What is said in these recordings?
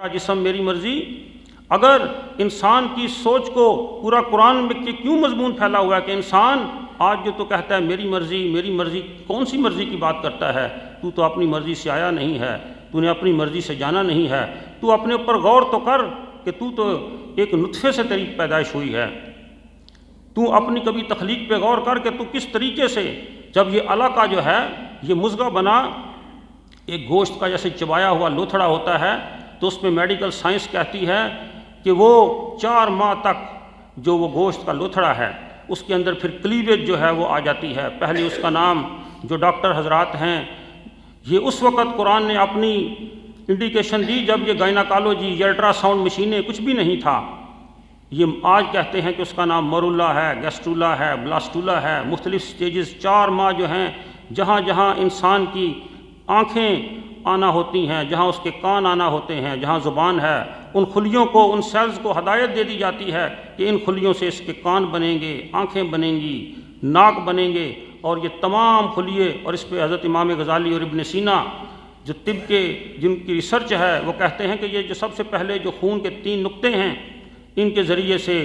جسم میری مرضی. اگر انسان کی سوچ کو پورا قرآن میں کیوں مضمون پھیلا ہوا ہے کہ انسان آج جو تو کہتا ہے میری مرضی میری مرضی، کون سی مرضی کی بات کرتا ہے؟ تو اپنی مرضی سے آیا نہیں ہے، تو نے اپنی مرضی سے جانا نہیں ہے. تو اپنے اوپر غور تو کر کہ تو ایک نطفے سے تیری پیدائش ہوئی ہے. تو اپنی کبھی تخلیق پہ غور کر کہ تو کس طریقے سے جب یہ علقہ جو ہے یہ مضغہ بنا، ایک گوشت کا جیسے چبایا ہوا لوتھڑا ہوتا ہے، تو اس میں میڈیکل سائنس کہتی ہے کہ وہ 4 ماہ تک جو وہ گوشت کا لوتھڑا ہے اس کے اندر پھر کلیویج جو ہے وہ آ جاتی ہے. پہلے اس کا نام جو ڈاکٹر حضرات ہیں، یہ اس وقت قرآن نے اپنی انڈیکیشن دی جب یہ گائناکالوجی یہ الٹرا ساؤنڈ مشینیں کچھ بھی نہیں تھا. یہ آج کہتے ہیں کہ اس کا نام مرولا ہے، گیسٹرولا ہے، بلاسٹولا ہے، مختلف سٹیجز. 4 ماہ جو ہیں جہاں جہاں انسان کی آنکھیں آنا ہوتی ہیں، جہاں اس کے کان آنا ہوتے ہیں، جہاں زبان ہے، ان خلیوں کو، ان سیلز کو ہدایت دے دی جاتی ہے کہ ان خلیوں سے اس کے کان بنیں گے، آنکھیں بنیں گی، ناک بنیں گے. اور یہ تمام خلیے، اور اس پہ حضرت امام غزالی اور ابن سینا جو طب کے جن کی ریسرچ ہے وہ کہتے ہیں کہ یہ جو سب سے پہلے جو خون کے 3 نقطے ہیں ان کے ذریعے سے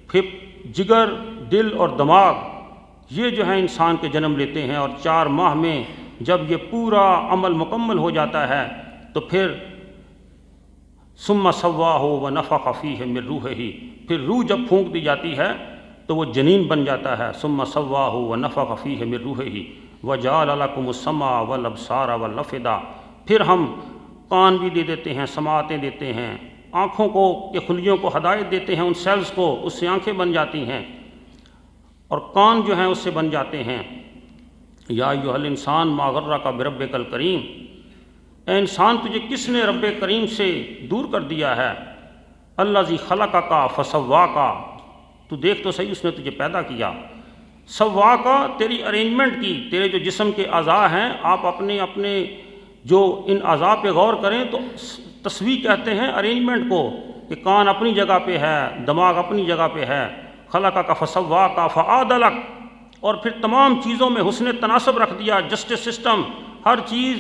پھر جگر، دل اور دماغ یہ جو ہیں انسان کے جنم لیتے ہیں. اور 4 ماہ میں جب یہ پورا عمل مکمل ہو جاتا ہے تو پھر ثم سواہ ونفخ فیہ من روحہ، پھر روح جب پھونک دی جاتی ہے تو وہ جنین بن جاتا ہے. ثم سواہ ونفخ فیہ من روحہ وجعل لکم السمع والابصار والافئدہ. پھر ہم کان بھی دے دیتے ہیں، سماعتیں دیتے ہیں، آنکھوں کو کے خلیوں کو ہدایت دیتے ہیں، ان سیلز کو، اس سے آنکھیں بن جاتی ہیں اور کان جو ہیں اس سے بن جاتے ہیں. یا ایھا الانسان ما غرک بربک الکریم، اے انسان تجھے کس نے رب کریم سے دور کر دیا ہے؟ الذی خلقک فسواک، تو دیکھ تو صحیح، اس نے تجھے پیدا کیا. سواک، تیری ارینجمنٹ کی، تیرے جو جسم کے اعضاء ہیں، آپ اپنے اپنے جو ان اعضاء پہ غور کریں تو تسویہ کہتے ہیں ارینجمنٹ کو، کہ کان اپنی جگہ پہ ہے، دماغ اپنی جگہ پہ ہے. خلقک فسواک فعدلک، اور پھر تمام چیزوں میں حسن تناسب رکھ دیا، جسٹس سسٹم، ہر چیز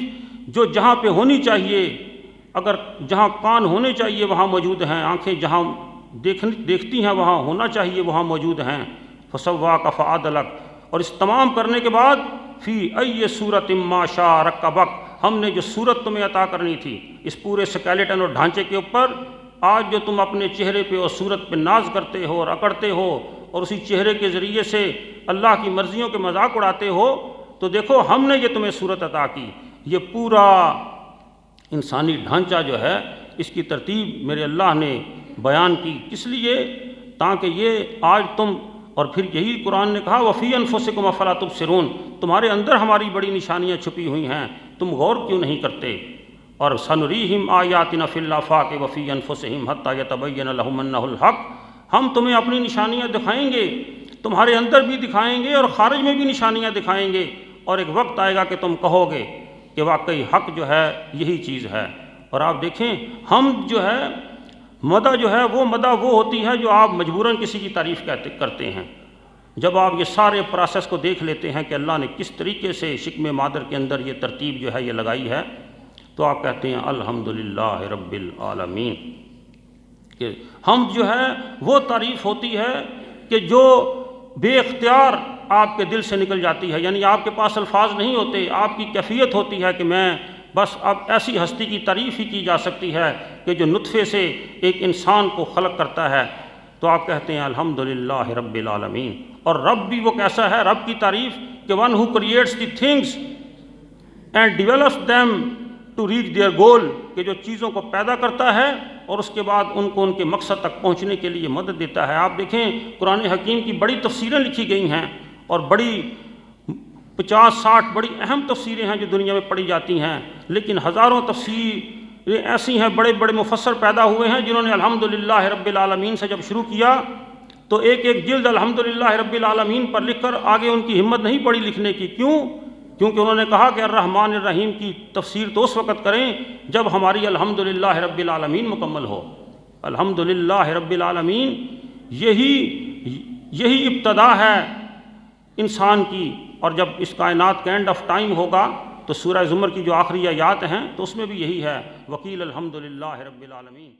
جو جہاں پہ ہونی چاہیے، اگر جہاں کان ہونے چاہیے وہاں موجود ہیں، آنکھیں جہاں دیکھتی ہیں وہاں ہونا چاہیے وہاں موجود ہیں. فسواک فعدلک، اور اس تمام کرنے کے بعد فی ای صورت ما شاء رکبک، ہم نے جو صورت تمہیں عطا کرنی تھی اس پورے سکیلیٹن اور ڈھانچے کے اوپر، آج جو تم اپنے چہرے پہ اور صورت پہ ناز کرتے ہو اور اکڑتے ہو اور اسی چہرے کے ذریعے سے اللہ کی مرضیوں کے مذاق اڑاتے ہو، تو دیکھو ہم نے یہ تمہیں صورت عطا کی. یہ پورا انسانی ڈھانچہ جو ہے اس کی ترتیب میرے اللہ نے بیان کی. کس لیے؟ تاکہ یہ آج تم، اور پھر یہی قرآن نے کہا وفی انفسکم افلا تبصرون، تمہارے اندر ہماری بڑی نشانیاں چھپی ہوئی ہیں، تم غور کیوں نہیں کرتے؟ اور سنریہم آیاتنا فی الآفاق وفی انفسہم حتی یتبین لہم انہ الحق، ہم تمہیں اپنی نشانیاں دکھائیں گے، تمہارے اندر بھی دکھائیں گے اور خارج میں بھی نشانیاں دکھائیں گے، اور ایک وقت آئے گا کہ تم کہو گے کہ واقعی حق جو ہے یہی چیز ہے. اور آپ دیکھیں ہم جو ہے مدح جو ہے وہ مدح وہ ہوتی ہے جو آپ مجبوراً کسی کی تعریف کرتے ہیں. جب آپ یہ سارے پروسیس کو دیکھ لیتے ہیں کہ اللہ نے کس طریقے سے شکم مادر کے اندر یہ ترتیب جو ہے یہ لگائی ہے، تو آپ کہتے ہیں الحمدللہ رب العالمین. کہ ہم جو ہے وہ تعریف ہوتی ہے کہ جو بے اختیار آپ کے دل سے نکل جاتی ہے، یعنی آپ کے پاس الفاظ نہیں ہوتے، آپ کی کیفیت ہوتی ہے کہ میں بس اب ایسی ہستی کی تعریف ہی کی جا سکتی ہے کہ جو نطفے سے ایک انسان کو خلق کرتا ہے. تو آپ کہتے ہیں الحمدللہ رب العالمین. اور رب بھی وہ کیسا ہے؟ رب کی تعریف کہ one who creates the things and develops them to reach their goal, کہ جو چیزوں کو پیدا کرتا ہے اور اس کے بعد ان کو ان کے مقصد تک پہنچنے کے لیے مدد دیتا ہے. آپ دیکھیں قرآن حکیم کی بڑی تفسیریں لکھی گئی ہیں، اور بڑی 50-60 بڑی اہم تفسیریں ہیں جو دنیا میں پڑھی جاتی ہیں، لیکن ہزاروں تفسیریں ایسی ہیں، بڑے بڑے مفسر پیدا ہوئے ہیں جنہوں نے الحمدللہ رب العالمین سے جب شروع کیا تو ایک ایک جلد الحمدللہ رب العالمین پر لکھ کر آگے ان کی ہمت نہیں پڑی لکھنے کی. کیوں؟ کیونکہ انہوں نے کہا کہ الرحمن الرحیم کی تفسیر تو اس وقت کریں جب ہماری الحمدللہ رب العالمین مکمل ہو. الحمدللہ رب العالمین یہی ابتدا ہے انسان کی، اور جب اس کائنات کا اینڈ آف ٹائم ہوگا تو سورہ زمر کی جو آخری آیات ہیں تو اس میں بھی یہی ہے، وقیل الحمدللہ رب العالمین۔